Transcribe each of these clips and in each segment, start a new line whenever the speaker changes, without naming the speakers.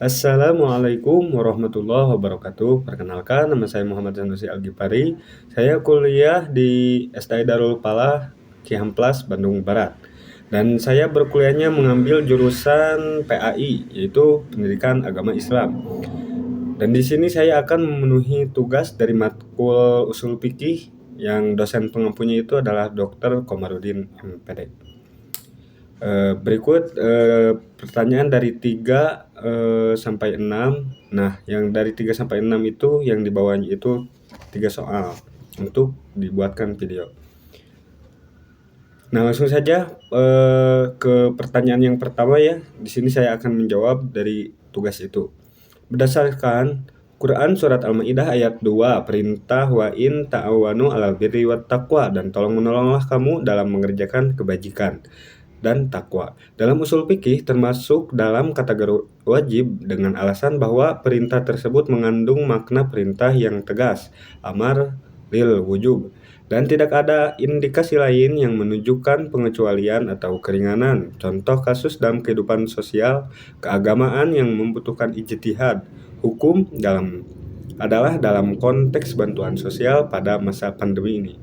Assalamualaikum warahmatullahi wabarakatuh. Perkenalkan, nama saya Muhammad Sanusi Algifari. Saya kuliah di STI Darul Falah, Cihampelas, Bandung Barat. Dan saya berkuliahnya mengambil jurusan PAI, yaitu Pendidikan Agama Islam. Dan di sini saya akan memenuhi tugas dari matkul Usul Fikih yang dosen pengampunya itu adalah Dr. Komarudin MPD. Berikut pertanyaan dari 3 sampai 6. Nah, yang dari 3 sampai 6 itu yang di bawahnya itu 3 soal untuk dibuatkan video. Nah, langsung saja ke pertanyaan yang pertama ya. Di sini saya akan menjawab dari tugas itu. Berdasarkan Quran Surat Al-Ma'idah ayat 2, perintah wa in ta'awanu 'alal birri wat taqwa, dan tolong menolonglah kamu dalam mengerjakan kebajikan dan takwa. Dalam usul fikih termasuk dalam kategori wajib dengan alasan bahwa perintah tersebut mengandung makna perintah yang tegas, amar lil wujub, dan tidak ada indikasi lain yang menunjukkan pengecualian atau keringanan. Contoh kasus dalam kehidupan sosial keagamaan yang membutuhkan ijtihad hukum adalah dalam konteks bantuan sosial pada masa pandemi ini.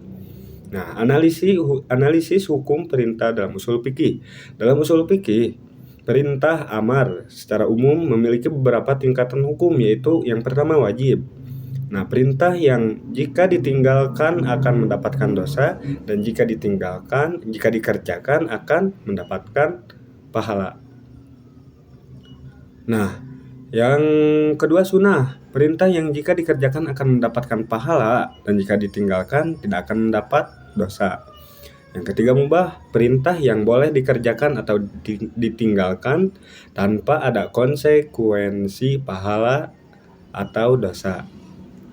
Nah, analisis hukum perintah dalam usul fikih. Dalam usul fikih, perintah amar secara umum memiliki beberapa tingkatan hukum, yaitu yang pertama wajib. Nah, perintah yang jika ditinggalkan akan mendapatkan dosa, dan jika dikerjakan akan mendapatkan pahala. Nah, yang kedua sunnah, perintah yang jika dikerjakan akan mendapatkan pahala, dan jika ditinggalkan tidak akan mendapat dosa. Yang ketiga mubah, perintah yang boleh dikerjakan atau ditinggalkan tanpa ada konsekuensi pahala atau dosa.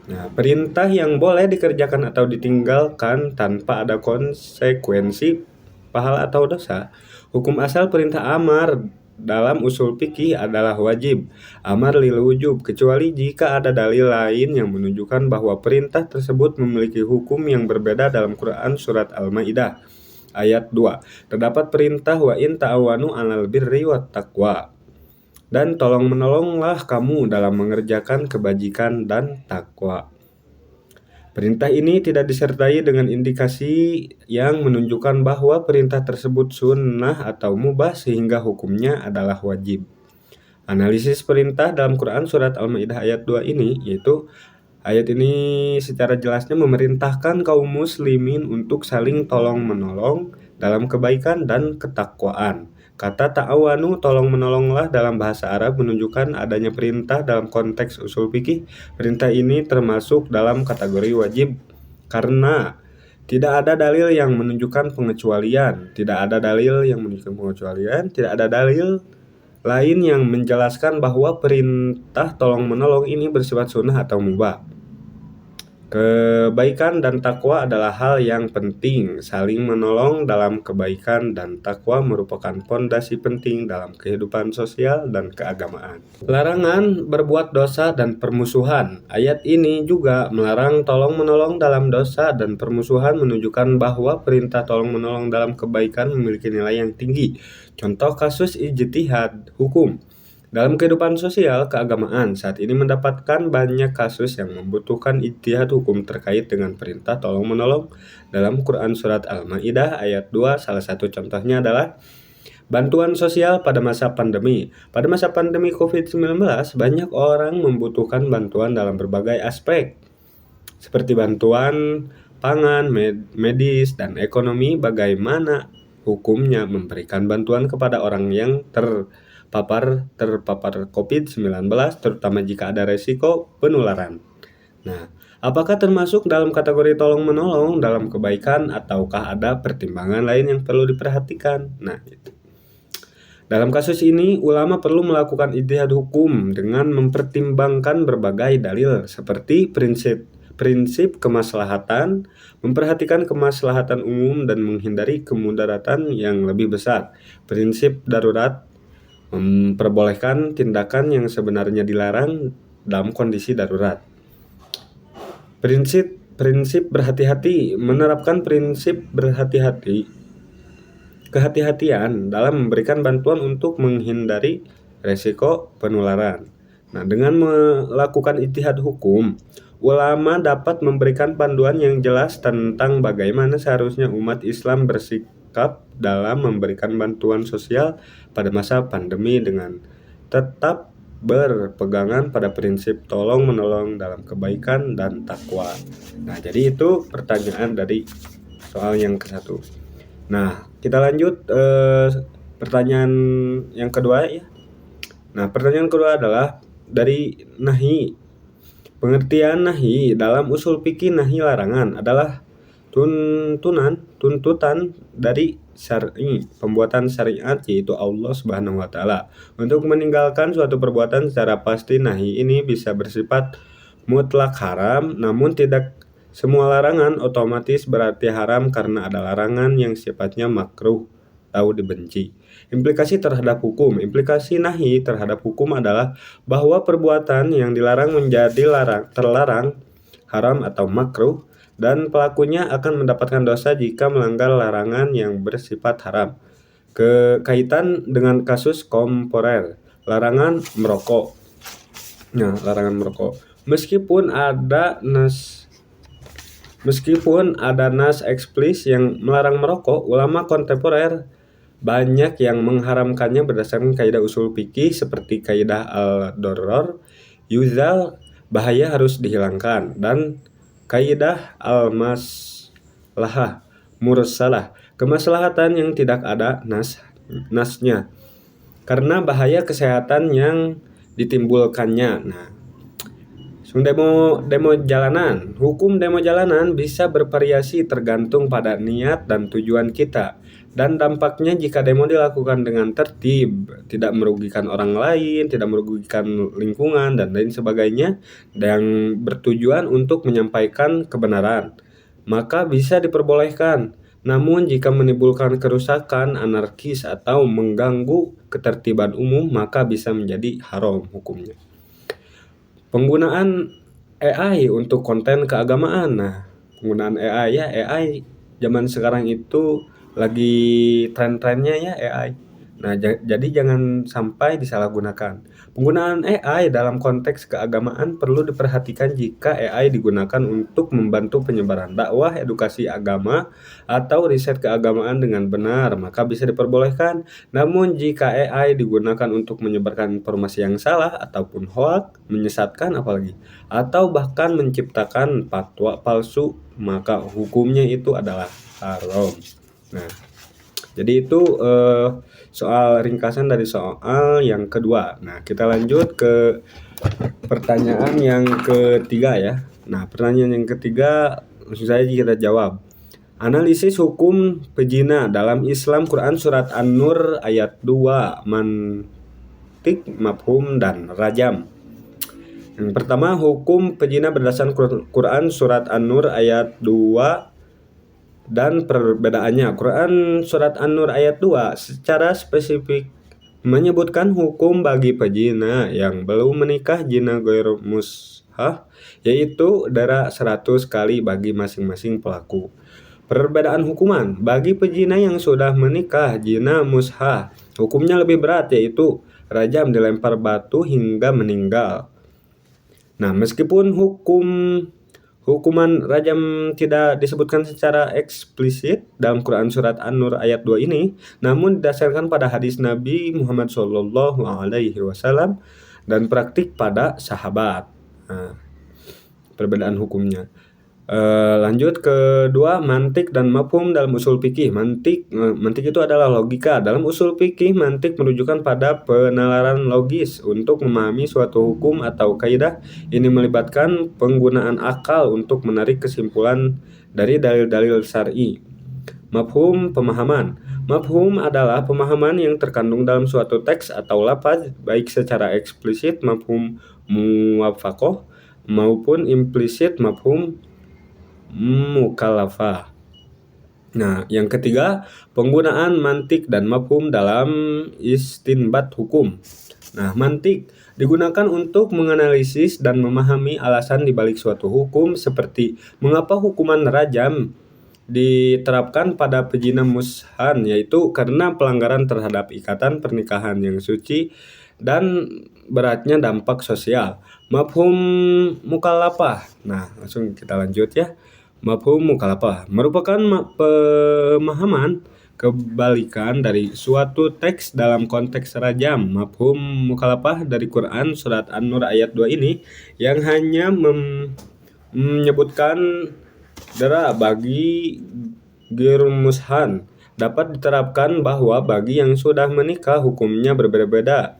Nah, perintah yang boleh dikerjakan atau ditinggalkan tanpa ada konsekuensi pahala atau dosa. Hukum asal perintah amar dalam usul fikih adalah wajib, amar lil wujub, kecuali jika ada dalil lain yang menunjukkan bahwa perintah tersebut memiliki hukum yang berbeda. Dalam Quran Surat Al-Ma'idah ayat 2, terdapat perintah wa in ta'awanu 'alal birri wat taqwa, dan tolong menolonglah kamu dalam mengerjakan kebajikan dan takwa. Perintah ini tidak disertai dengan indikasi yang menunjukkan bahwa perintah tersebut sunnah atau mubah sehingga hukumnya adalah wajib. Analisis perintah dalam Quran Surat Al-Ma'idah ayat 2 ini, yaitu ayat ini secara jelasnya memerintahkan kaum muslimin untuk saling tolong-menolong dalam kebaikan dan ketakwaan. Kata ta'awanu, tolong menolonglah, dalam bahasa Arab menunjukkan adanya perintah dalam konteks usul fikih. Perintah ini termasuk dalam kategori wajib karena tidak ada dalil yang menunjukkan pengecualian. Tidak ada dalil lain yang menjelaskan bahwa perintah tolong-menolong ini bersifat sunnah atau mubah. Kebaikan dan takwa adalah hal yang penting. Saling menolong dalam kebaikan dan takwa merupakan fondasi penting dalam kehidupan sosial dan keagamaan. Larangan berbuat dosa dan permusuhan. Ayat ini juga melarang tolong-menolong dalam dosa dan permusuhan, menunjukkan bahwa perintah tolong-menolong dalam kebaikan memiliki nilai yang tinggi. Contoh kasus ijtihad hukum. Dalam kehidupan sosial keagamaan saat ini mendapatkan banyak kasus yang membutuhkan ijtihad hukum terkait dengan perintah tolong-menolong. Dalam Quran Surat Al-Ma'idah ayat 2, salah satu contohnya adalah bantuan sosial pada masa pandemi. Pada masa pandemi COVID-19, banyak orang membutuhkan bantuan dalam berbagai aspek, seperti bantuan pangan, medis, dan ekonomi. Bagaimana hukumnya memberikan bantuan kepada orang yang terpapar COVID-19, terutama jika ada resiko penularan. Nah, apakah termasuk dalam kategori tolong-menolong dalam kebaikan ataukah ada pertimbangan lain yang perlu diperhatikan? Nah, itu. Dalam kasus ini, ulama perlu melakukan ijtihad hukum dengan mempertimbangkan berbagai dalil seperti prinsip kemaslahatan, memperhatikan kemaslahatan umum dan menghindari kemudaratan yang lebih besar. Prinsip darurat, memperbolehkan tindakan yang sebenarnya dilarang dalam kondisi darurat. Prinsip berhati-hati, menerapkan prinsip kehati-hatian dalam memberikan bantuan untuk menghindari resiko penularan. Nah, dengan melakukan ijtihad hukum, ulama dapat memberikan panduan yang jelas tentang bagaimana seharusnya umat Islam bersikap dalam memberikan bantuan sosial pada masa pandemi dengan tetap berpegangan pada prinsip tolong-menolong dalam kebaikan dan takwa. Nah, jadi itu pertanyaan dari soal yang ke-1. Nah, kita lanjut pertanyaan yang kedua ya. Nah, pertanyaan kedua adalah dari nahi. Pengertian nahi dalam usul fikih, nahi larangan adalah tuntutan dari syar'i, pembuatan syariat yaitu Allah Subhanahu wa taala untuk meninggalkan suatu perbuatan secara pasti. Nahi ini bisa bersifat mutlak haram, namun tidak semua larangan otomatis berarti haram karena ada larangan yang sifatnya makruh atau dibenci. Implikasi terhadap hukum. Implikasi nahi terhadap hukum adalah bahwa perbuatan yang dilarang menjadi terlarang, haram atau makruh, dan pelakunya akan mendapatkan dosa jika melanggar larangan yang bersifat haram. Kaitan dengan kasus kontemporer, larangan merokok. Nah, larangan merokok. Meskipun ada nas eksplisit yang melarang merokok, ulama kontemporer banyak yang mengharamkannya berdasarkan kaidah usul fikih seperti kaidah al-doror yuzal, bahaya harus dihilangkan, dan kaidah al-maslahah mursalah, kemaslahatan yang tidak ada nasnya karena bahaya kesehatan yang ditimbulkannya. Nah, demo jalanan. Hukum demo jalanan bisa bervariasi tergantung pada niat dan tujuan kita. Dan dampaknya jika demo dilakukan dengan tertib, tidak merugikan orang lain, tidak merugikan lingkungan, dan lain sebagainya, yang bertujuan untuk menyampaikan kebenaran, maka bisa diperbolehkan. Namun jika menimbulkan kerusakan, anarkis, atau mengganggu ketertiban umum, maka bisa menjadi haram hukumnya. Penggunaan AI untuk konten keagamaan. Nah, penggunaan AI ya, AI zaman sekarang itu lagi tren-trennya ya AI. Nah, jadi jangan sampai disalahgunakan. Penggunaan AI dalam konteks keagamaan perlu diperhatikan. Jika AI digunakan untuk membantu penyebaran dakwah, edukasi agama, atau riset keagamaan dengan benar, maka bisa diperbolehkan. Namun jika AI digunakan untuk menyebarkan informasi yang salah ataupun hoaks, menyesatkan apalagi, atau bahkan menciptakan fatwa palsu, maka hukumnya itu adalah haram. Nah, jadi itu soal ringkasan dari soal yang kedua. Nah, kita lanjut ke pertanyaan yang ketiga ya. Nah, pertanyaan yang ketiga langsung saja kita jawab. Analisis hukum pezina dalam Islam, Quran Surat An-Nur ayat 2, mantik, mafhum, dan rajam. Yang pertama, hukum pezina berdasarkan Quran Surat An-Nur ayat 2 dan perbedaannya. Quran Surat An-Nur ayat 2 secara spesifik menyebutkan hukum bagi pezina yang belum menikah zina ghairu mushah, yaitu dera 100 kali bagi masing-masing pelaku. Perbedaan hukuman bagi pezina yang sudah menikah zina mushah, hukumnya lebih berat, yaitu rajam, dilempar batu hingga meninggal. Nah, meskipun hukuman rajam tidak disebutkan secara eksplisit dalam Quran Surat An-Nur ayat 2 ini, namun didasarkan pada hadis Nabi Muhammad SAW dan praktik pada sahabat. Nah, perbedaan hukumnya. Lanjut kedua, mantik dan mafhum dalam usul fikih. Mantik itu adalah logika. Dalam usul fikih, mantik menunjukkan pada penalaran logis untuk memahami suatu hukum atau kaidah. Ini melibatkan penggunaan akal untuk menarik kesimpulan dari dalil-dalil syar'i. Mafhum, pemahaman. Mafhum adalah pemahaman yang terkandung dalam suatu teks atau lafaz, baik secara eksplisit mafhum muwafaqah maupun implisit mafhum mukallafah. Nah, yang ketiga, penggunaan mantik dan mafhum dalam istinbat hukum. Nah, mantik digunakan untuk menganalisis dan memahami alasan dibalik suatu hukum, seperti mengapa hukuman rajam diterapkan pada pezina mushan, yaitu karena pelanggaran terhadap ikatan pernikahan yang suci dan beratnya dampak sosial. Mafhum mukhalafah. Nah, langsung kita lanjut ya. Mafhum mukhalafah merupakan pemahaman kebalikan dari suatu teks dalam konteks rajam. Mafhum mukhalafah dari Quran surat An-Nur ayat 2 ini yang hanya menyebutkan dera bagi girmushan dapat diterapkan bahwa bagi yang sudah menikah hukumnya berbeda-beda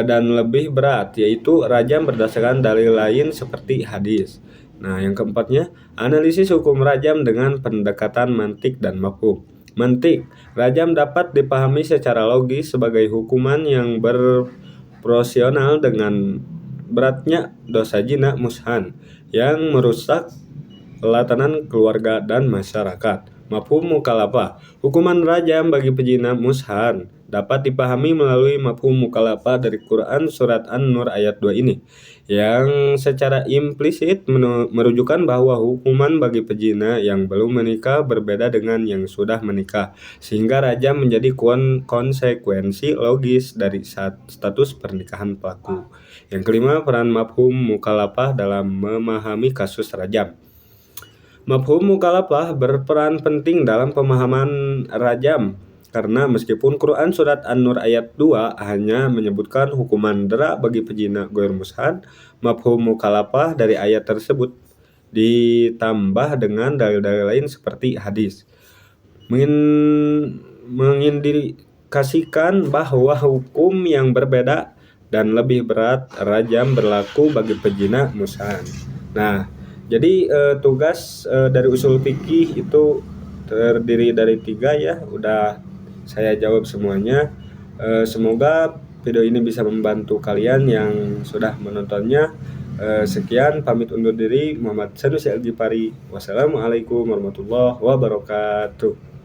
dan lebih berat, yaitu rajam berdasarkan dalil lain seperti hadis. Nah, yang keempatnya, analisis hukum rajam dengan pendekatan mantik dan mafhum. Mantik, rajam dapat dipahami secara logis sebagai hukuman yang berproporsional dengan beratnya dosa zina mushan yang merusak tatanan keluarga dan masyarakat. Mafhum mukhalafah, hukuman rajam bagi pezina mushan dapat dipahami melalui mafhum mukhalafah dari Quran surat An-Nur ayat 2 ini, yang secara implisit merujukan bahwa hukuman bagi pezina yang belum menikah berbeda dengan yang sudah menikah, sehingga rajam menjadi konsekuensi logis dari status pernikahan pelaku. Yang kelima, peran mafhum mukhalafah dalam memahami kasus rajam. Mafhum mukhalafah berperan penting dalam pemahaman rajam karena meskipun Quran surat An-Nur ayat 2 hanya menyebutkan hukuman dera bagi pezina ghair mushan, mafhum mukhalafah dari ayat tersebut ditambah dengan dalil-dalil lain seperti hadis mengindikasikan bahwa hukum yang berbeda dan lebih berat rajam berlaku bagi pezina mushan. Nah, jadi tugas dari usul fikih itu terdiri dari 3 ya. Udah saya jawab semuanya. Semoga video ini bisa membantu kalian yang sudah menontonnya. Sekian, pamit undur diri. Muhammad Sanusi Al-Ghifari. Wassalamualaikum warahmatullahi wabarakatuh.